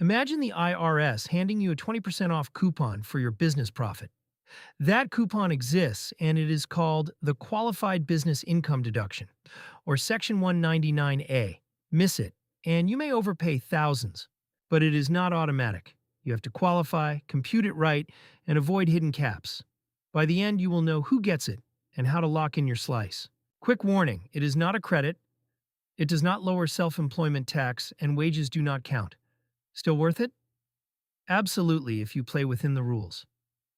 Imagine the IRS handing you a 20% off coupon for your business profit. That coupon exists and it is called the Qualified Business Income Deduction, or Section 199A. Miss it, and you may overpay thousands. But it is not automatic. You have to qualify, compute it right, and avoid hidden caps. By the end, you will know who gets it and how to lock in your slice. Quick warning, it is not a credit, it does not lower self-employment tax, and wages do not count. Still worth it? Absolutely, if you play within the rules.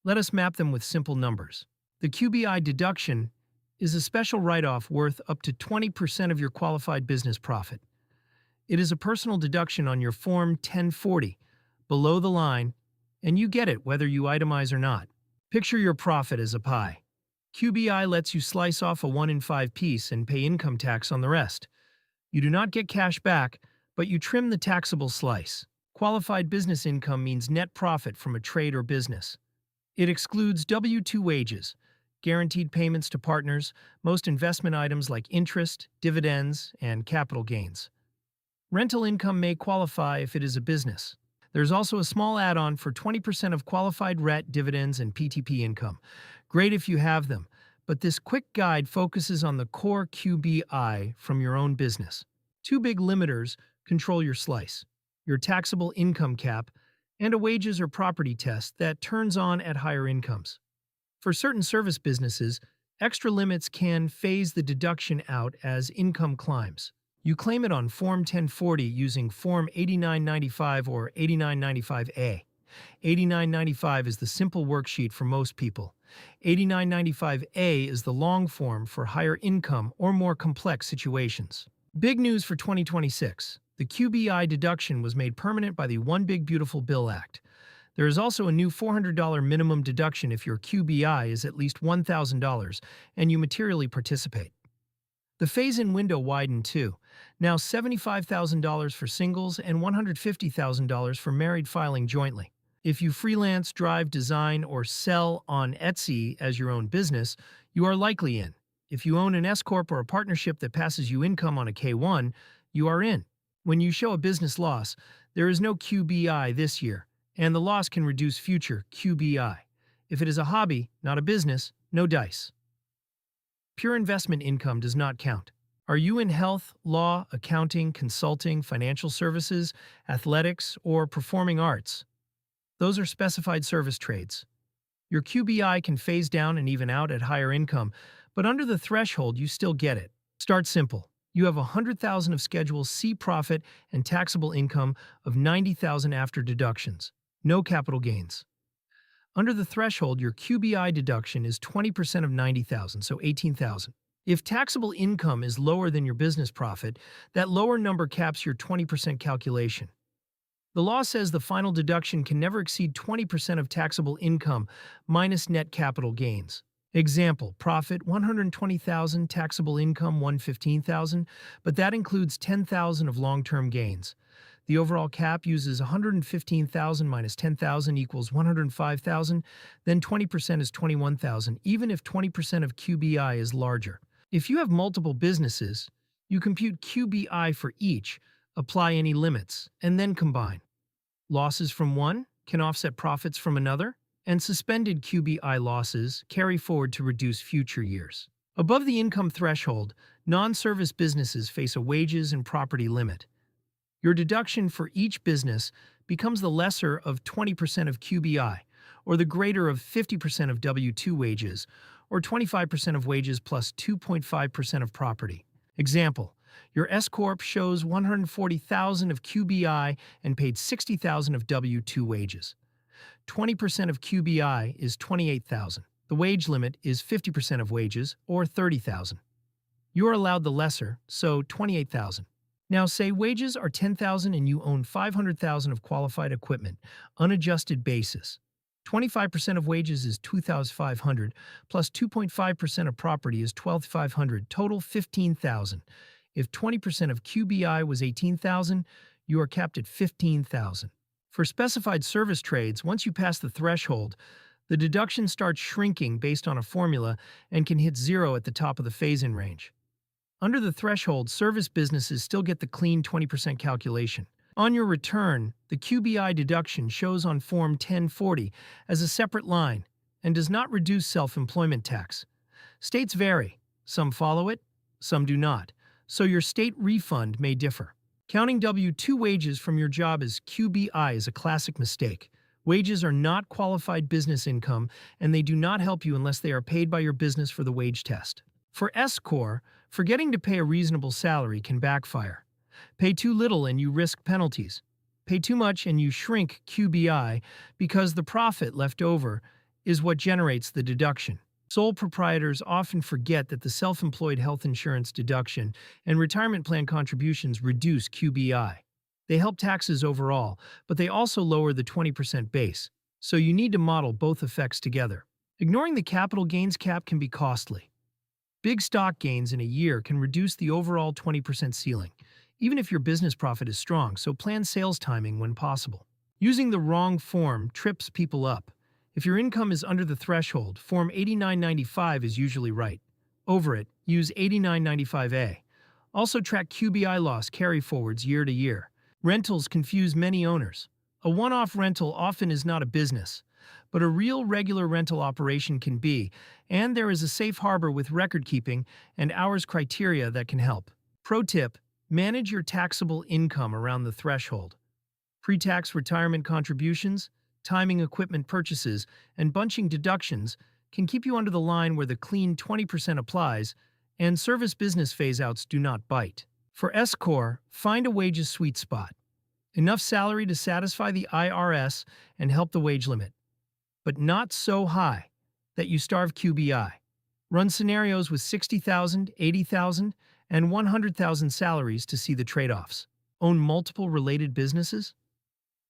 Let us map them with simple numbers. The QBI deduction is a special write-off worth up to 20% of your qualified business profit. It is a personal deduction on your Form 1040, below the line, and you get it whether you itemize or not. Picture your profit as a pie. QBI lets you slice off a 1 in 5 piece and pay income tax on the rest. You do not get cash back, but you trim the taxable slice. Qualified business income means net profit from a trade or business. It excludes W-2 wages, guaranteed payments to partners, most investment items like interest, dividends, and capital gains. Rental income may qualify if it is a business. There's also a small add-on for 20% of qualified RET, dividends, and PTP income. Great if you have them, but this quick guide focuses on the core QBI from your own business. Two big limiters control your slice: your taxable income cap and a wages or property test that turns on at higher incomes. For certain service businesses, extra limits can phase the deduction out as income climbs. You claim it on Form 1040 using Form 8995 or 8995A. 8995 is the simple worksheet for most people. 8995A is the long form for higher income or more complex situations. Big news for 2026. The QBI deduction was made permanent by the One Big Beautiful Bill Act. There is also a new $400 minimum deduction if your QBI is at least $1,000 and you materially participate. The phase-in window widened too, now $75,000 for singles and $150,000 for married filing jointly. If you freelance, drive, design, or sell on Etsy as your own business, you are likely in. If you own an S-corp or a partnership that passes you income on a K-1, you are in. When you show a business loss, there is no QBI this year, and the loss can reduce future QBI. If it is a hobby, not a business, no dice. Pure investment income does not count. Are you in health, law, accounting, consulting, financial services, athletics, or performing arts? Those are specified service trades. Your QBI can phase down and even out at higher income, but under the threshold you still get it. Start simple. You have $100,000 of Schedule C profit and taxable income of $90,000 after deductions. No capital gains. Under the threshold, your QBI deduction is 20% of $90,000, so $18,000. If taxable income is lower than your business profit, that lower number caps your 20% calculation. The law says the final deduction can never exceed 20% of taxable income minus net capital gains. Example, profit $120,000, taxable income $115,000, but that includes $10,000 of long-term gains. The overall cap uses $115,000 minus $10,000 equals $105,000, then 20% is $21,000, even if 20% of QBI is larger. If you have multiple businesses, you compute QBI for each, apply any limits, and then combine. Losses from one can offset profits from another, and suspended QBI losses carry forward to reduce future years. Above the income threshold, non-service businesses face a wages and property limit. Your deduction for each business becomes the lesser of 20% of QBI, or the greater of 50% of W-2 wages, or 25% of wages plus 2.5% of property. Example, your S-corp shows $140,000 of QBI and paid $60,000 of W-2 wages. 20% of QBI is $28,000. The wage limit is 50% of wages, or $30,000. You are allowed the lesser, so $28,000. Now say wages are $10,000 and you own $500,000 of qualified equipment, unadjusted basis. 25% of wages is $2,500, plus 2.5% of property is $12,500, total $15,000. If 20% of QBI was $18,000, you are capped at $15,000. For specified service trades, once you pass the threshold, the deduction starts shrinking based on a formula and can hit zero at the top of the phase-in range. Under the threshold, service businesses still get the clean 20% calculation. On your return, the QBI deduction shows on Form 1040 as a separate line and does not reduce self-employment tax. States vary. Some follow it, some do not, so your state refund may differ. Counting W-2 wages from your job as QBI is a classic mistake. Wages are not qualified business income, and they do not help you unless they are paid by your business for the wage test. For S-corp, forgetting to pay a reasonable salary can backfire. Pay too little and you risk penalties. Pay too much and you shrink QBI because the profit left over is what generates the deduction. Sole proprietors often forget that the self-employed health insurance deduction and retirement plan contributions reduce QBI. They help taxes overall, but they also lower the 20% base, so you need to model both effects together. Ignoring the capital gains cap can be costly. Big stock gains in a year can reduce the overall 20% ceiling, even if your business profit is strong, so plan sales timing when possible. Using the wrong form trips people up. If your income is under the threshold, Form 8995 is usually right. Over it, use 8995A. Also track QBI loss carryforwards year to year. Rentals confuse many owners. A one-off rental often is not a business, but a real regular rental operation can be, and there is a safe harbor with record-keeping and hours criteria that can help. Pro tip: manage your taxable income around the threshold. Pre-tax retirement contributions, timing equipment purchases, and bunching deductions can keep you under the line where the clean 20% applies, and service business phaseouts do not bite. For S-corp, find a wages sweet spot. Enough salary to satisfy the IRS and help the wage limit, but not so high that you starve QBI. Run scenarios with 60,000, 80,000, and 100,000 salaries to see the trade-offs. Own multiple related businesses?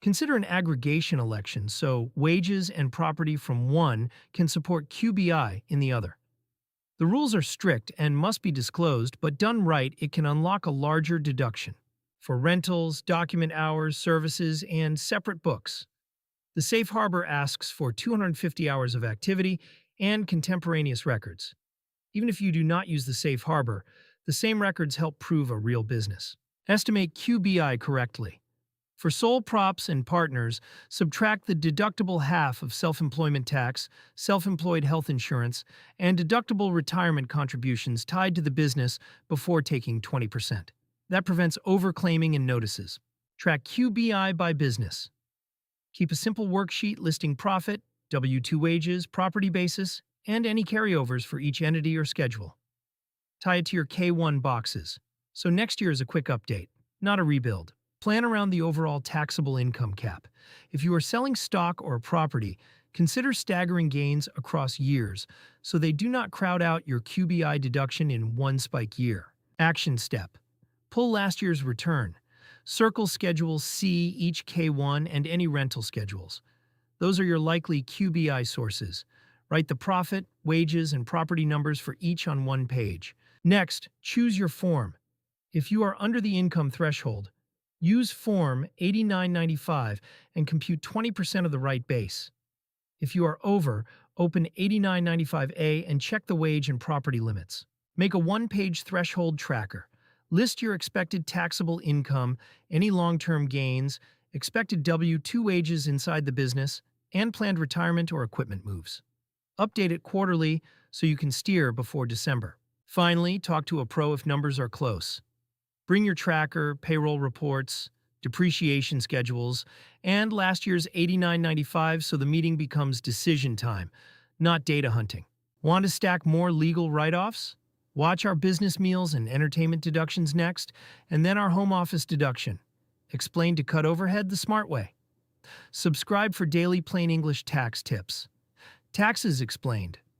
Consider an aggregation election so wages and property from one can support QBI in the other. The rules are strict and must be disclosed, but done right, it can unlock a larger deduction. For rentals, document hours, services, and separate books. The safe harbor asks for 250 hours of activity and contemporaneous records. Even if you do not use the safe harbor, the same records help prove a real business. Estimate QBI correctly. For sole props and partners, subtract the deductible half of self-employment tax, self-employed health insurance, and deductible retirement contributions tied to the business before taking 20%. That prevents overclaiming and notices. Track QBI by business. Keep a simple worksheet listing profit, W-2 wages, property basis, and any carryovers for each entity or schedule. Tie it to your K1 boxes, so next year is a quick update, not a rebuild. Plan around the overall taxable income cap. If you are selling stock or property, consider staggering gains across years so they do not crowd out your QBI deduction in one spike year. Action step: pull last year's return. Circle Schedule C each K1 and any rental schedules. Those are your likely QBI sources. Write the profit, wages, and property numbers for each on one page. Next, choose your form. If you are under the income threshold, use Form 8995 and compute 20% of the right base. If you are over, open 8995A and check the wage and property limits. Make a one-page threshold tracker. List your expected taxable income, any long-term gains, expected W-2 wages inside the business, and planned retirement or equipment moves. Update it quarterly so you can steer before December. Finally, talk to a pro if numbers are close. Bring your tracker, payroll reports, depreciation schedules, and last year's 8995 so the meeting becomes decision time, not data hunting. Want to stack more legal write-offs? Watch our business meals and entertainment deductions next, and then our home office deduction. Explained to cut overhead the smart way. Subscribe for daily plain English tax tips. Taxes Explained.